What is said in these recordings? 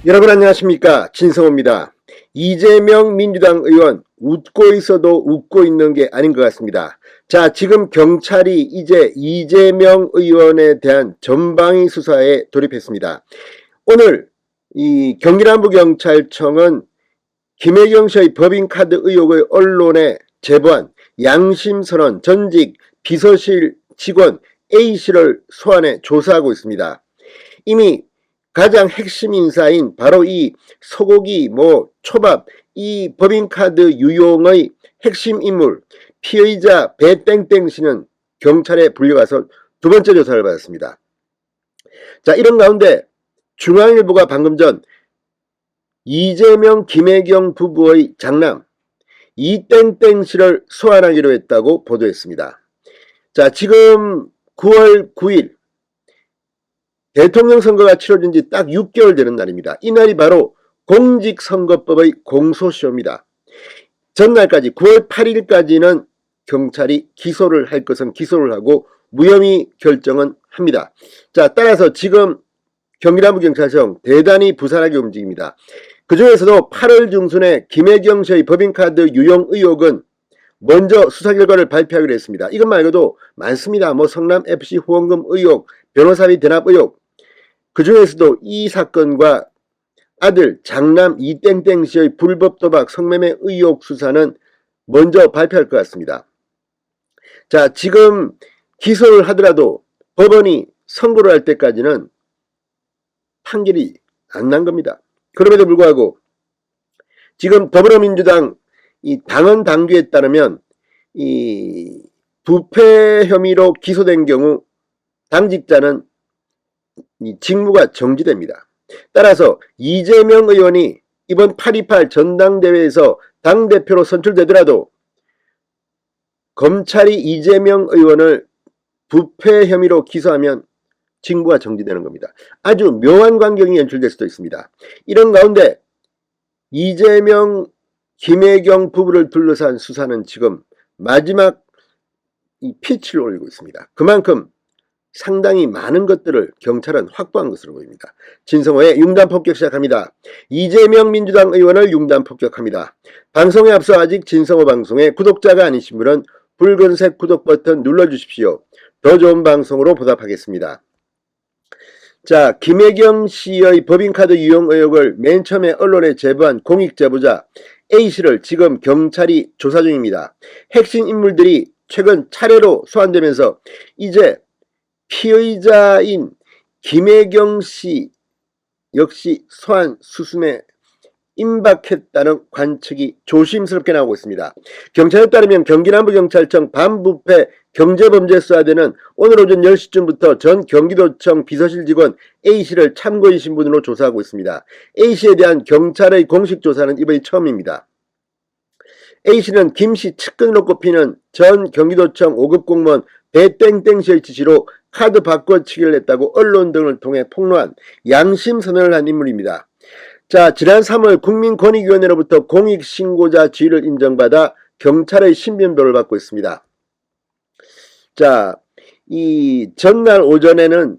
여러분 안녕하십니까, 진성호입니다. 이재명 민주당 의원 웃고 있어도 웃고 있는 게 아닌 것 같습니다. 자, 지금 경찰이 이제 이재명 의원에 대한 전방위 수사에 돌입했습니다. 오늘 이 경기남부경찰청은 김혜경 씨의 법인카드 의혹의 언론에 제보한 양심선언 전직 비서실 직원 A씨를 소환해 조사하고 있습니다. 이미 가장 핵심 인사인 바로 이 소고기, 초밥, 이 법인카드 유용의 핵심 인물 피의자 배땡땡 씨는 경찰에 불려가서 두 번째 조사를 받았습니다. 자, 이런 가운데 중앙일보가 방금 전 이재명 김혜경 부부의 장남 이땡땡 씨를 소환하기로 했다고 보도했습니다. 자, 지금 9월 9일 대통령 선거가 치러진 지 딱 6개월 되는 날입니다. 이날이 바로 공직선거법의 공소시효입니다. 전날까지 9월 8일까지는 경찰이 기소를 할 것은 기소를 하고 무혐의 결정은 합니다. 자, 따라서 지금 경기남부경찰청 대단히 부산하게 움직입니다. 그 중에서도 8월 중순에 김혜경 씨의 법인카드 유용 의혹은 먼저 수사 결과를 발표하기로 했습니다. 이것 말고도 많습니다. 성남FC 후원금 의혹, 변호사비 대납 의혹. 그 중에서도 이 사건과 아들 장남 이땡땡 씨의 불법 도박 성매매 의혹 수사는 먼저 발표할 것 같습니다. 자, 지금 기소를 하더라도 법원이 선고를 할 때까지는 판결이 안 난 겁니다. 그럼에도 불구하고 지금 더불어민주당 이 당헌 당규에 따르면 이 부패 혐의로 기소된 경우 당직자는 이 직무가 정지됩니다. 따라서 이재명 의원이 이번 8.28 전당대회에서 당대표로 선출되더라도 검찰이 이재명 의원을 부패 혐의로 기소하면 직무가 정지되는 겁니다. 아주 묘한 광경이 연출될 수도 있습니다. 이런 가운데 이재명, 김혜경 부부를 둘러싼 수사는 지금 마지막 이 피치를 올리고 있습니다. 그만큼 상당히 많은 것들을 경찰은 확보한 것으로 보입니다. 진성호의 융단 폭격 시작합니다. 이재명 민주당 의원을 융단 폭격합니다. 방송에 앞서 아직 진성호 방송의 구독자가 아니신 분은 붉은색 구독 버튼 눌러주십시오. 더 좋은 방송으로 보답하겠습니다. 자, 김혜경 씨의 법인카드 유용 의혹을 맨 처음에 언론에 제보한 공익제보자 A씨를 지금 경찰이 조사 중입니다. 핵심 인물들이 최근 차례로 소환되면서 이제 피의자인 김혜경 씨 역시 소환 수순에 임박했다는 관측이 조심스럽게 나오고 있습니다. 경찰에 따르면 경기남부경찰청 반부패 경제범죄수사대는 오늘 오전 10시쯤부터 전 경기도청 비서실 직원 A씨를 참고인 신분으로 조사하고 있습니다. A씨에 대한 경찰의 공식 조사는 이번이 처음입니다. A씨는 김씨 측근으로 꼽히는 전 경기도청 5급 공무원 배땡땡씨의 지시로 카드 바꿔치기를 했다고 언론 등을 통해 폭로한 양심선언을 한 인물입니다. 자, 지난 3월 국민권익위원회로부터 공익신고자 지위를 인정받아 경찰의 신변보호를 받고 있습니다. 자, 이 전날 오전에는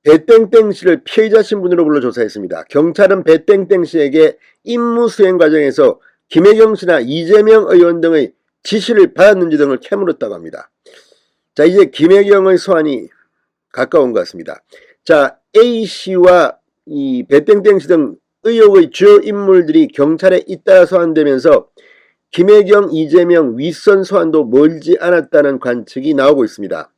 배땡땡 씨를 피의자 신분으로 불러 조사했습니다. 경찰은 배땡땡 씨에게 임무 수행 과정에서 김혜경 씨나 이재명 의원 등의 지시를 받았는지 등을 캐물었다고 합니다. 자, 이제 김혜경의 소환이 가까운 것 같습니다. 자, A씨와 이 배땡땡 씨 등 의혹의 주요 인물들이 경찰에 잇따라 소환되면서 김혜경, 이재명 윗선 소환도 멀지 않았다는 관측이 나오고 있습니다.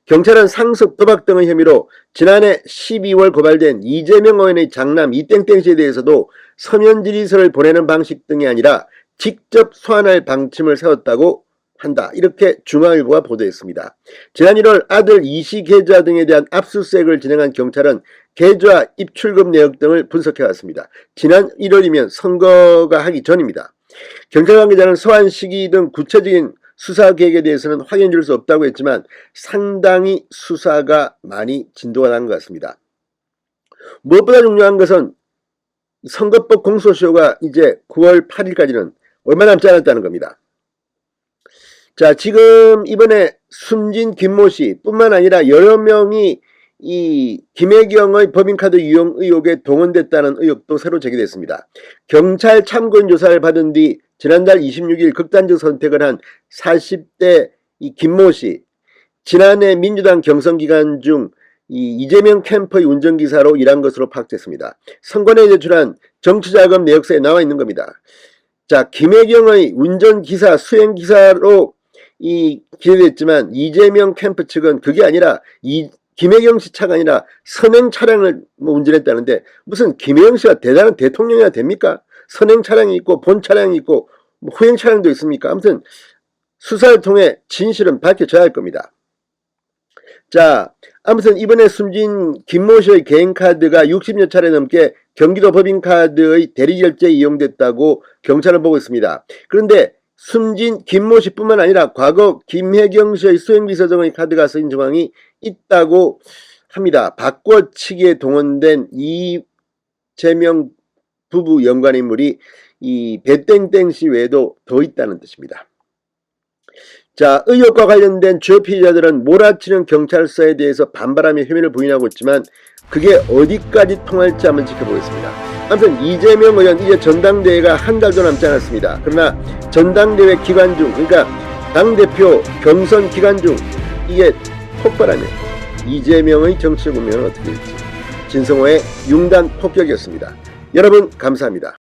경찰은 상습 도박 등의 혐의로 지난해 12월 고발된 이재명 의원의 장남 이땡땡 씨에 대해서도 서면 질의서를 보내는 방식 등이 아니라 직접 소환할 방침을 세웠다고 한다. 이렇게 중앙일보가 보도했습니다. 지난 1월 아들 이씨 계좌 등에 대한 압수수색을 진행한 경찰은 계좌 입출금 내역 등을 분석해왔습니다. 지난 1월이면 선거가 하기 전입니다. 경찰 관계자는 소환 시기 등 구체적인 수사 계획에 대해서는 확인해 줄 수 없다고 했지만 상당히 수사가 많이 진도가 난 것 같습니다. 무엇보다 중요한 것은 선거법 공소시효가 이제 9월 8일까지는 얼마 남지 않았다는 겁니다. 자, 지금 이번에 숨진 김모 씨 뿐만 아니라 여러 명이 이 김혜경의 법인카드 유용 의혹에 동원됐다는 의혹도 새로 제기됐습니다. 경찰 참고인 조사를 받은 뒤 지난달 26일 극단적 선택을 한 40대 이 김모 씨, 지난해 민주당 경선 기간 중 이재명 캠프의 운전기사로 일한 것으로 파악됐습니다. 선관위에 제출한 정치자금 내역서에 나와 있는 겁니다. 자, 김혜경의 운전기사, 수행기사로 기재됐지만 이재명 캠프 측은 그게 아니라 김혜경 씨 차가 아니라 선행 차량을 운전했다는데 무슨 김혜경 씨가 대단한 대통령이야 됩니까? 선행 차량이 있고 본 차량이 있고 후행 차량도 있습니까? 아무튼 수사를 통해 진실은 밝혀져야 할 겁니다. 자, 아무튼 이번에 숨진 김모 씨의 개인카드가 60여 차례 넘게 경기도 법인카드의 대리결제에 이용됐다고 경찰은 보고 있습니다. 그런데 숨진 김모 씨뿐만 아니라 과거 김혜경 씨의 수행비서정의 카드가 쓰인 정황이 있다고 합니다. 바꿔치기에 동원된 이재명 부부 연관 인물이 이 배땡땡 씨 외에도 더 있다는 뜻입니다. 자, 의혹과 관련된 주요 피의자들은 몰아치는 경찰서에 대해서 반발하며 혐의를 부인하고 있지만 그게 어디까지 통할지 한번 지켜보겠습니다. 아무튼 이재명 의원 이제 전당대회가 한 달도 남지 않았습니다. 그러나 전당대회 기간 중, 그러니까 당대표 경선 기간 중 이게 폭발하면 이재명의 정치적 운명은 어떻게 될지. 진성호의 융단 폭격이었습니다. 여러분 감사합니다.